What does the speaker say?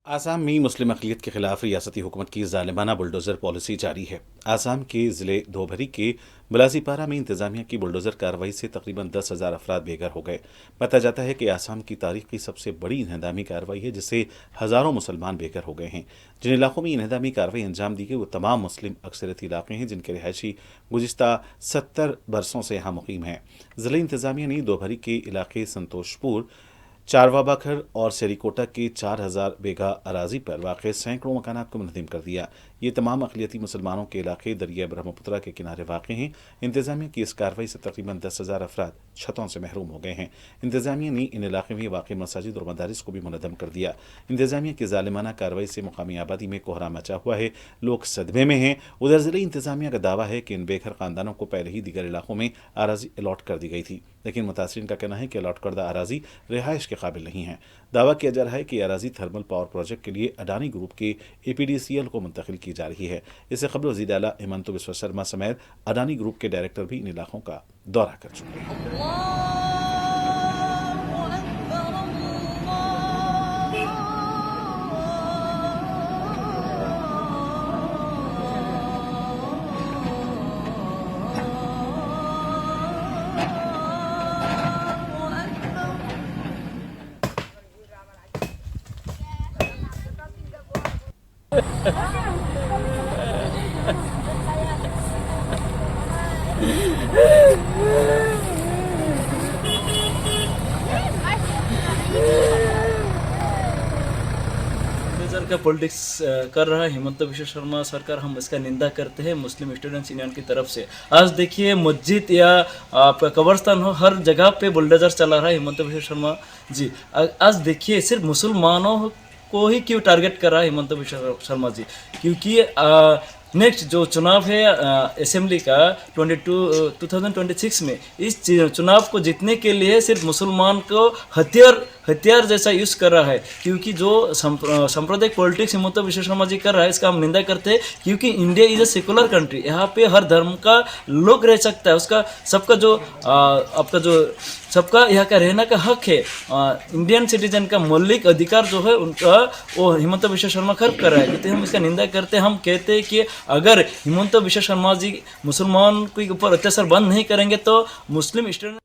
आसाम में मुस्लिम अक़लियत के खिलाफ रियासती हुकूमत की ज़ालिमाना बुलडोज़र पॉलिसी जारी है। आसाम के ज़िले धोबरी के बलासीपारा में इंतज़ामिया की बुलडोज़र कार्रवाई से तकरीबन 10,000 अफराद बेघर हो गए। बताया जाता है कि आसाम की तारीख की सबसे बड़ी इंहदामी कार्रवाई है, जिससे हज़ारों मुसलमान बेघर हो गए हैं। जिन इलाकों में इंहदामी कार्रवाई अंजाम दी गई वो तमाम मुस्लिम अक्सरियती इलाके हैं, जिनके रिहायशी गुज़िश्ता 70 बरसों से यहाँ मुकीम हैं। ज़िला इंतज़ामिया ने धोबरी के इलाके संतोषपुर, चारवाबाखर और सेरीकोटा के 4,000 बीघा अराजी पर वाक़ सैकड़ों मकानात को मुनहदिम कर दिया। ये तमाम अक़लियती मुसलमानों के इलाके दरिया ब्रह्मपुत्रा के किनारे वाक़ हैं। इंतज़ामिया की इस कार्रवाई से तकरीबन 10,000 अफराद छतों से महरूम हो गए हैं। इंतज़ामिया ने इन इलाके में वाक़ मसाजिद और मदारिस को भी मुनहदम कर दिया। इंतज़ामिया की ज़ालिमाना कार्रवाई से मुकामी आबादी में कोहराम मचा हुआ है, लोग सदमे में हैं। उधर ज़िले इंतज़ामिया का दावा है कि इन बेघर ख़ानदानों को पहले ही दीगर इलाकों में अराजी अलॉट कर दी गई थी, लेकिन मुतासरीन का कहना है कि अलॉट करदा अराजी रिहाइश के काबिल नहीं है। दावा किया जा रहा है कि अराजी थर्मल पावर प्रोजेक्ट के लिए अडानी ग्रुप के APDCL को मुंतकिल की जा रही है। इससे कबल वज़ीर आला हेमंत बिस्वा शर्मा समेत अडानी ग्रुप के डायरेक्टर भी इन इलाकों का दौरा कर चुके हैं। बुलडोजर का पॉलिटिक्स कर रहा है हेमंत बिस्वा शर्मा सरकार, हम इसका निंदा करते हैं मुस्लिम स्टूडेंट्स यूनियन की तरफ से। आज देखिए मस्जिद या आपका कब्रस्तान हो, हर जगह पे बुलडोजर चला रहा है हेमंत बिस्वा शर्मा जी। आज देखिए सिर्फ मुसलमानों को ही क्यों टारगेट कर रहा है हेमंत बिस्वा शर्मा जी, क्योंकि नेक्स्ट जो चुनाव है असेंबली का 2026 में, इस चुनाव को जीतने के लिए सिर्फ मुसलमान को हथियार जैसा यूज़ कर रहा है। क्योंकि जो सांप्रदायिक पॉलिटिक्स हेमंत बिस्वा शर्मा जी कर रहा है, इसका हम निंदा करते हैं। क्योंकि India is a secular country, यहाँ पे हर धर्म का लोग रह सकता है, उसका सबका यहाँ का रहने का हक है। इंडियन सिटीजन का मौलिक अधिकार जो है उनका, वो हेमंत बिस्वा शर्मा खर्ब कर रहा है, तो हम इसका निंदा करते हैं। हम कहते हैं कि अगर हेमंत बिस्वा शर्मा जी मुसलमान के ऊपर अत्याचार बंद नहीं करेंगे तो मुस्लिम स्टूडेंट